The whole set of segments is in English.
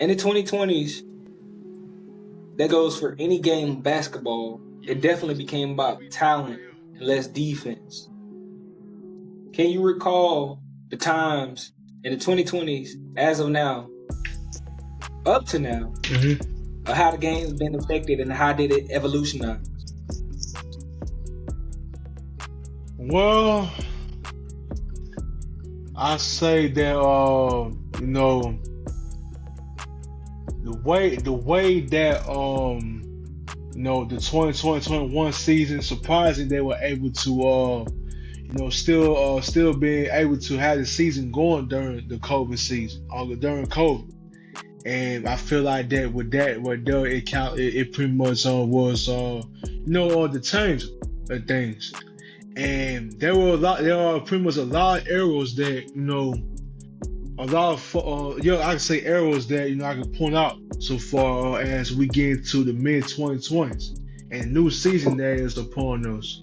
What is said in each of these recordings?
In the 2020s, that goes for any game of basketball. It definitely became about talent and less defense. Can you recall the times in the 2020s, as of now, up to now, of how the game's been affected and how did it evolutionize? Well, I say that you know, the way that you know, the 2020-21 season, surprising they were able to you know, still being able to have the season going during the COVID season, during COVID. And I feel like that with that, it pretty much was you know, the change of things. And there are pretty much a lot of arrows that, you know, a lot of you know, I can say arrows that, you know, I can point out so far as we get into the mid 2020s and new season that is upon us.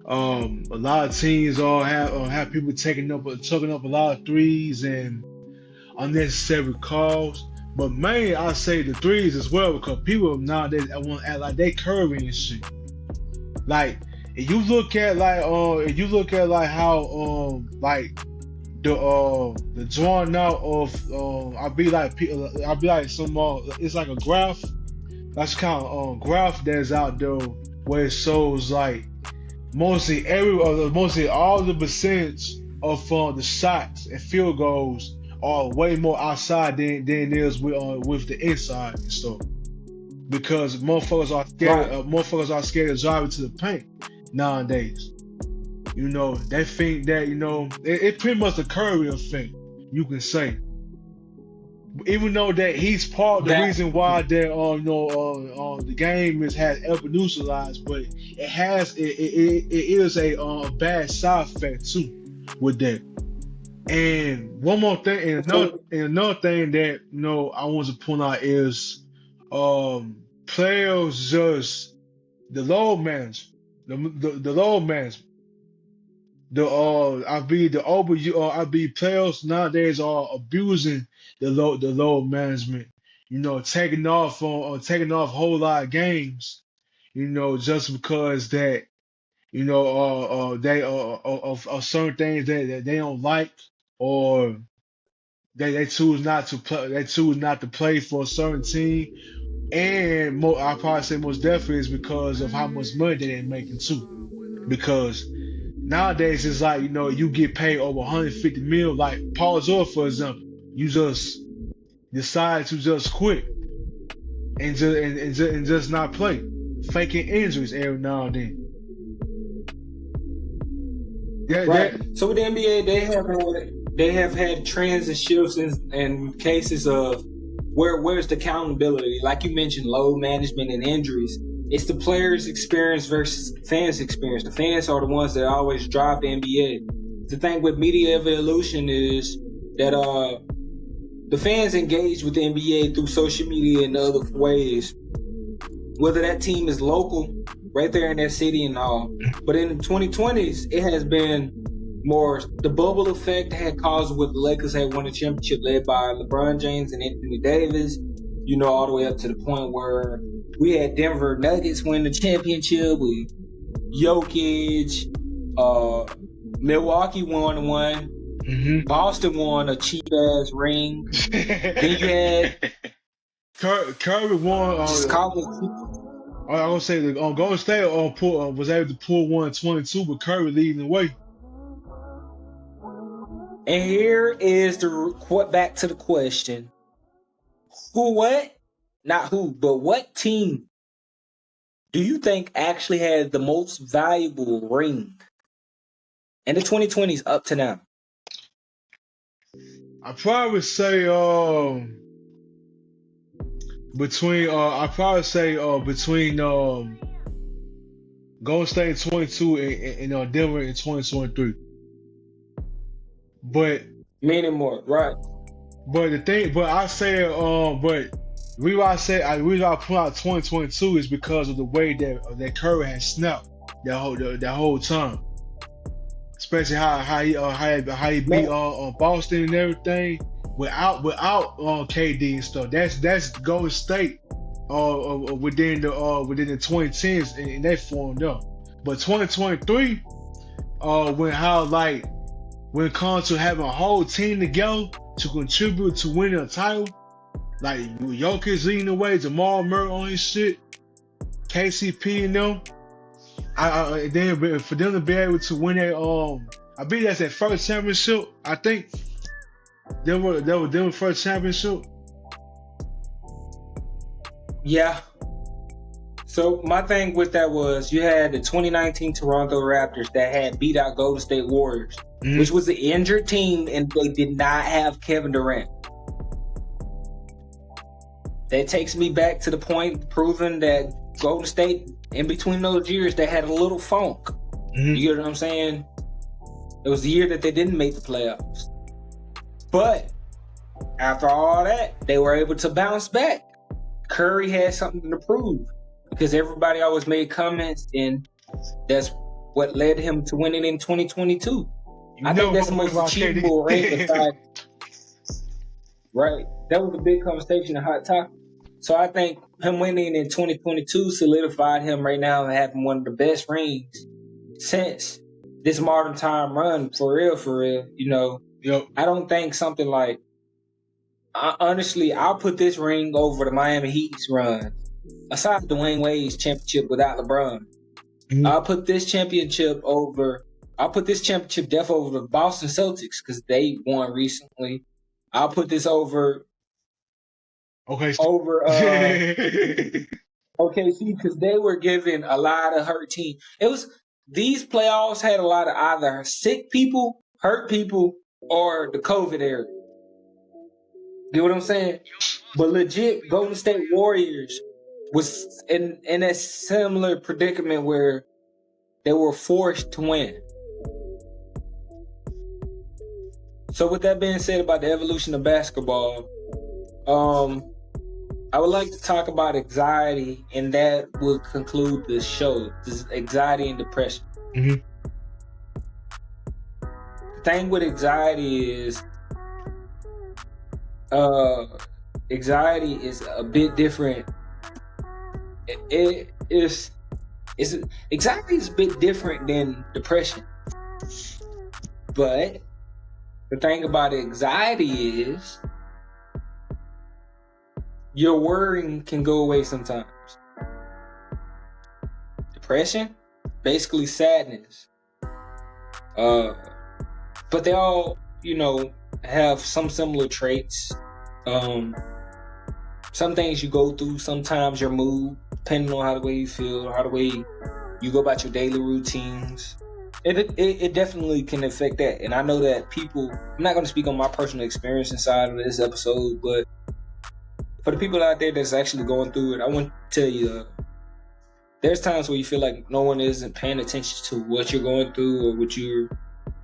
A lot of teams have people taking up a lot of threes and unnecessary calls. But mainly I say the threes as well, because people nowadays want to act like they Curry and shit. Like if you look at how like the drawing out of I'll be like some it's like a graph. That's kind of graph that's out there where it shows like mostly all the percentage of the shots and field goals are way more outside than it is with the inside and stuff. Because motherfuckers are scared to drive it to the paint nowadays. You know, they think that, you know, it pretty much the Curry effect, you can say. Even though that he's part of the reason why that the game has evolutionized, but it is a bad side effect too with that. And one more thing, another thing that, you know, I want to point out is players just the load management, the load management. Players nowadays are abusing the load management. You know, taking off whole lot of games. You know, just because that, you know, they of certain things that they don't like, or they choose not to play. They choose not to play for a certain team, and I probably say most definitely is because of how much money they're making too. Because nowadays it's like, you know, you get paid over 150 mil. Like Paul George, for example, you just decide to just quit and just not play, faking injuries every now and then. So with the NBA, they have had trends and shifts and cases of where's the accountability? Like you mentioned, load management and injuries. It's the players' experience versus fans' experience. The fans are the ones that always drive the NBA. The thing with media evolution is that the fans engage with the NBA through social media and other ways. Whether that team is local, right there in that city and all. But in the 2020s, it has been more the bubble effect had caused what the Lakers had won a championship led by LeBron James and Anthony Davis, you know, all the way up to the point where we had Denver Nuggets win the championship with Jokic, Milwaukee won one, Boston won a cheap ass ring. Then you had Curry won. I was gonna say the Golden State was able to pull 122, but Curry leading the way. And here is back to the question: what team do you think actually had the most valuable ring in the 2020s up to now? I probably say between Golden State in 22 and Denver in 2023. But meaning more, right? But I put out 2022 is because of the way that Curry has snapped that whole time. Especially how he beat Boston and everything without KD and stuff. That's Golden State within the 2010s and they formed up. But 2023, when it comes to having a whole team together to contribute to winning a title, like Jokic leading the way, Jamal Murray on his shit, KCP and them. Then for them to be able to win I believe that's their first championship. I think they were their first championship. Yeah. So my thing with that was you had the 2019 Toronto Raptors that had beat out Golden State Warriors, which was an injured team, and they did not have Kevin Durant. That takes me back to the point proving that Golden State, in between those years, they had a little funk. You get what I'm saying? It was the year that they didn't make the playoffs. But after all that, they were able to bounce back. Curry had something to prove because everybody always made comments, and that's what led him to winning in 2022. I think that's the most achievable ring aside. Right. That was a big conversation, a hot topic. So I think him winning in 2022 solidified him right now and having one of the best rings since this modern time run, for real. You know, Yep. I don't think something like, honestly, I'll put this ring over the Miami Heat's run. Aside Dwayne Wade's championship without LeBron, I'll put this championship definitely over the Boston Celtics because they won recently. I'll put this over OKC because they were given a lot of hurt team. These playoffs had a lot of either sick people, hurt people, or the COVID era. Get what I'm saying? But legit, Golden State Warriors was in a similar predicament where they were forced to win. So with that being said about the evolution of basketball, I would like to talk about anxiety, and that will conclude the show. This is anxiety and depression. The thing with anxiety is, anxiety is a bit different. Anxiety is a bit different than depression. But the thing about anxiety is, your worrying can go away sometimes. Depression, basically sadness. But they all, have some similar traits. Some things you go through, sometimes your mood, depending on how the way you feel, how the way you go about your daily routines. It definitely can affect that. And I know that people, I'm not going to speak on my personal experience inside of this episode, but for the people out there that's actually going through it, I want to tell you, there's times where you feel like no one isn't paying attention to what you're going through or what you're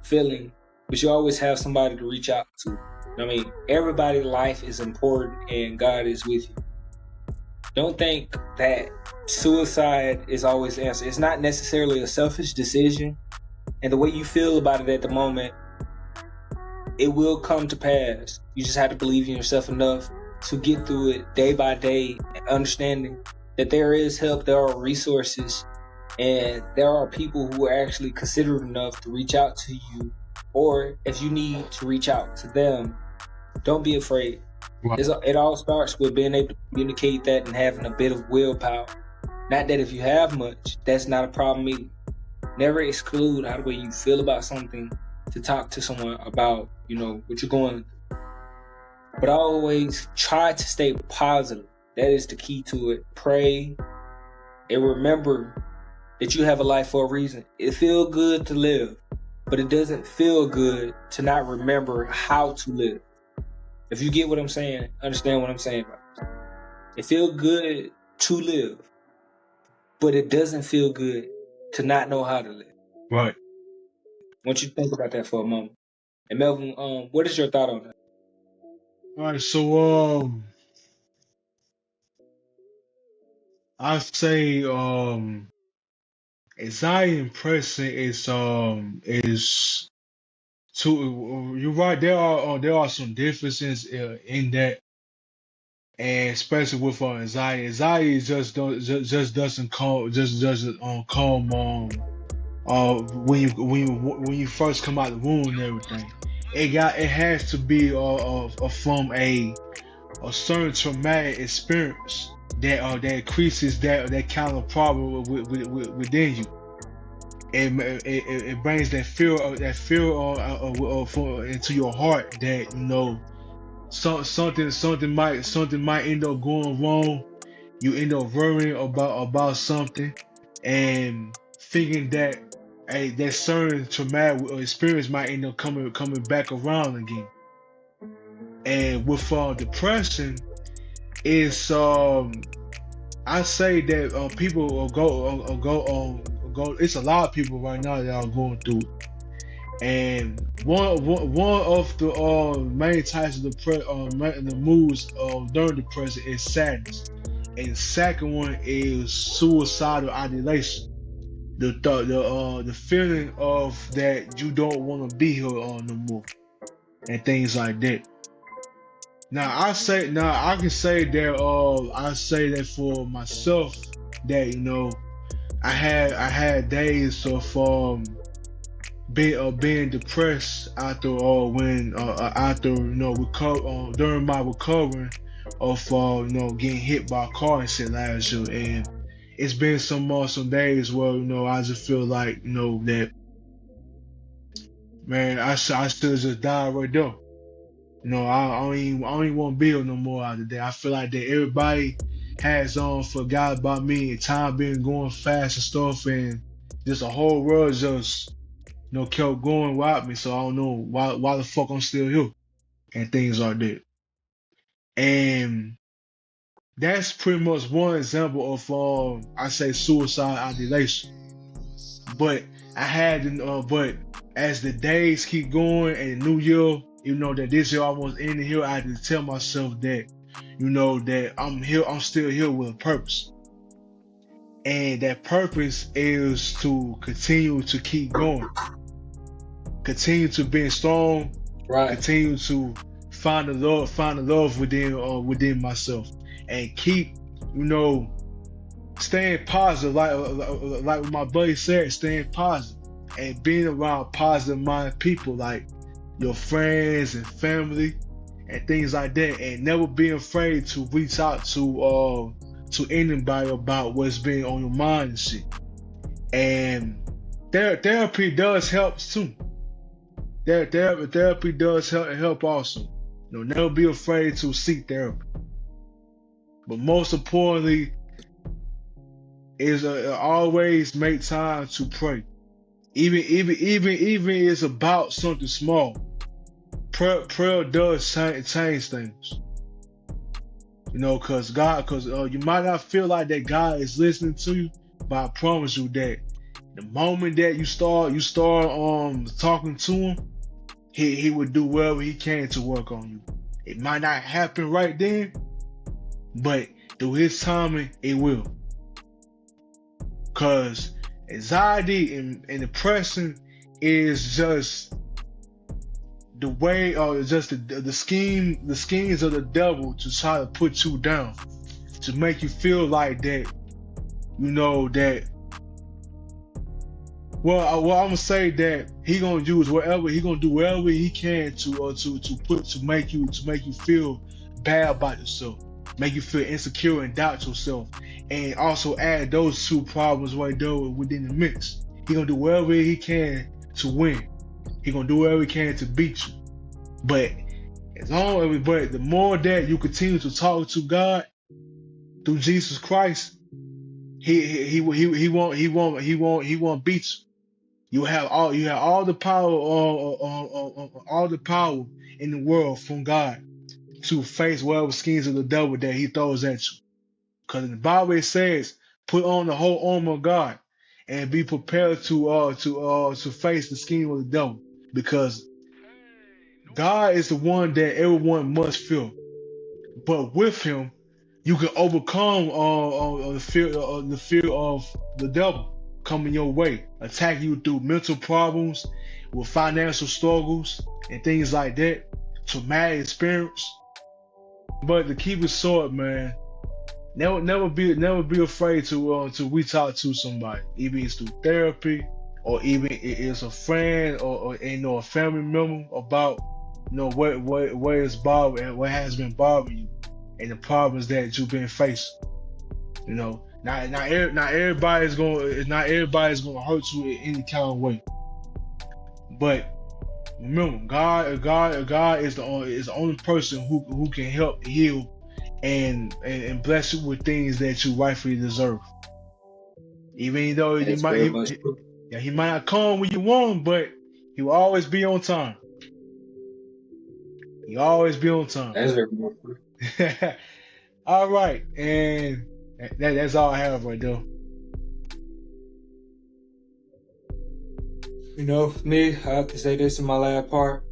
feeling, but you always have somebody to reach out to. I mean, everybody's life is important and God is with you. Don't think that suicide is always the answer. It's not necessarily a selfish decision, and the way you feel about it at the moment, it will come to pass. You just have to believe in yourself enough to get through it day by day, understanding that there is help, there are resources, and there are people who are actually considerate enough to reach out to you, or if you need to reach out to them, don't be afraid. Right. It all starts with being able to communicate that and having a bit of willpower. Not that if you have much, that's not a problem either. Never exclude how the way you feel about something to talk to someone about, what you're going through. But always try to stay positive. That is the key to it. Pray and remember that you have a life for a reason. It feels good to live, but it doesn't feel good to not remember how to live. If you get what I'm saying, understand what I'm saying about this. It feels good to live, but it doesn't feel good to not know how to live. Right. I want you to think about that for a moment. And Melvin, what is your thought on that? All right, so I say anxiety and depression is You're right. There are some differences in that, and especially with anxiety. Anxiety just doesn't calm just doesn't calm when you first come out the womb and everything. It has to be from a certain traumatic experience that increases that kind of problem within you. It brings that fear into your heart that something might end up going wrong. You end up worrying about something and thinking that that certain traumatic experience might end up coming back around again. And with depression, it's I say that people will go. It's a lot of people right now that are going through it. And one of the main types of the moods during depression is sadness, and the second one is suicidal ideation. The feeling of that you don't want to be here no more, and things like that. Now I can say that I say that for myself that I had days of being depressed after during my recovery of getting hit by a car accident last year. And it's been some days where I just feel like that, man, I still just died right there. I don't even want to be here no more out of that. I feel like that everybody has forgot about me, and time been going fast and stuff, and just the whole world just kept going without me. So I don't know why the fuck I'm still here and things like that. And that's pretty much one example of I say suicide ideation. But but as the days keep going and the new year, that this year almost ending here, I had to tell myself that, that I'm here, I'm still here with a purpose. And that purpose is to continue to keep going, continue to be strong, Right. continue to find the love within myself, and keep, staying positive, like what my buddy said, staying positive and being around positive minded people like your friends and family and things like that, and never being afraid to reach out to anybody about what's been on your mind and shit. And therapy does help too. Therapy does help also. Never be afraid to seek therapy. But most importantly, is always make time to pray. Even it's about something small. Prayer does change things. Because you might not feel like that God is listening to you, but I promise you that the moment that you start talking to him, he will do whatever he can to work on you. It might not happen right then, but through his timing, it will. Because anxiety and depression is just the way, or just the schemes of the devil to try to put you down, to make you feel like that, that. Well, I'm gonna say that he gonna do whatever he can to make you feel bad about yourself, make you feel insecure and doubt yourself, and also add those two problems right there within the mix. He gonna do whatever he can to win. He gonna do whatever he can to beat you. But the more that you continue to talk to God through Jesus Christ, he won't beat you. You have all the power in the world from God to face whatever schemes of the devil that he throws at you. Because in the Bible it says, put on the whole armor of God and be prepared to face the scheme of the devil. Because God is the one that everyone must fear. But with him, you can overcome the fear of the devil. coming your way, attacking you through mental problems, with financial struggles and things like that, traumatic experience. But to keep it short, man, never be afraid to reach out to somebody, even it's through therapy or even it's a friend or a family member about what is bothering, what has been bothering you and the problems that you've been facing. Not everybody's gonna hurt you in any kind of way. But remember, God is the only person who can help heal and bless you with things that you rightfully deserve. Even though he might not come when you want him, but he will always be on time. He always be on time. That's very much. All right, and that's all I have right there. For me, I have to say this in my last part.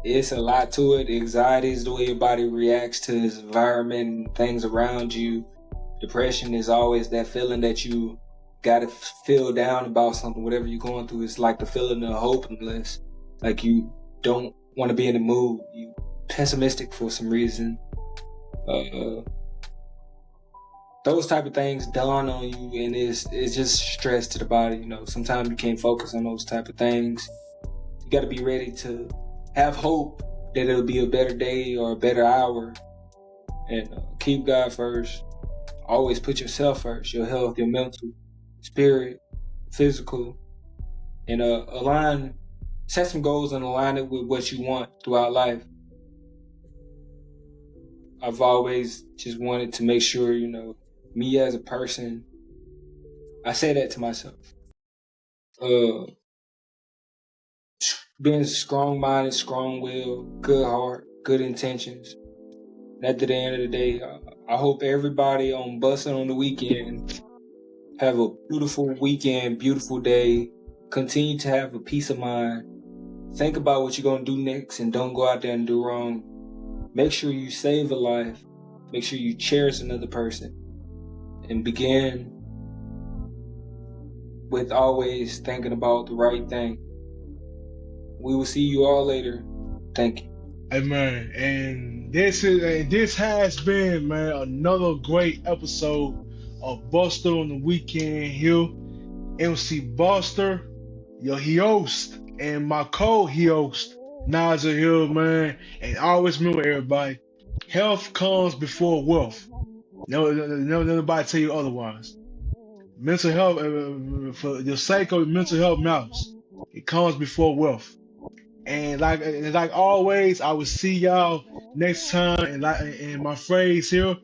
It's a lot to it. Anxiety is the way your body reacts to its environment and things around you. Depression is always that feeling that you gotta feel down about something, whatever you're going through. It's like the feeling of hopelessness. Like you don't want to be in the mood. You pessimistic for some reason. Those type of things dawn on you, and it's just stress to the body. Sometimes you can't focus on those type of things. You got to be ready to have hope that it'll be a better day or a better hour, and keep God first. Always put yourself first, your health, your mental, spirit, physical, and set some goals and align it with what you want throughout life. I've always just wanted to make sure, me as a person, I say that to myself. Being strong-minded, strong-willed, good heart, good intentions. And at the end of the day, I hope everybody on Bustin' on the weekend have a beautiful weekend, beautiful day. Continue to have a peace of mind. Think about what you're going to do next and don't go out there and do wrong. Make sure you save a life. Make sure you cherish another person. And begin with always thinking about the right thing. We will see you all later. Thank you. Amen. And this has been, man, another great episode of Buster on the Weekend here. MC Buster, your host, and my co-host, Naja here, man. And always remember, everybody, health comes before wealth. No, nobody tell you otherwise. Mental health, for the sake of mental health matters. It comes before wealth. And like always, I will see y'all next time. And my phrase here,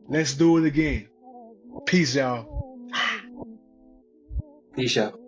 let's do it again. Peace, y'all. Peace out.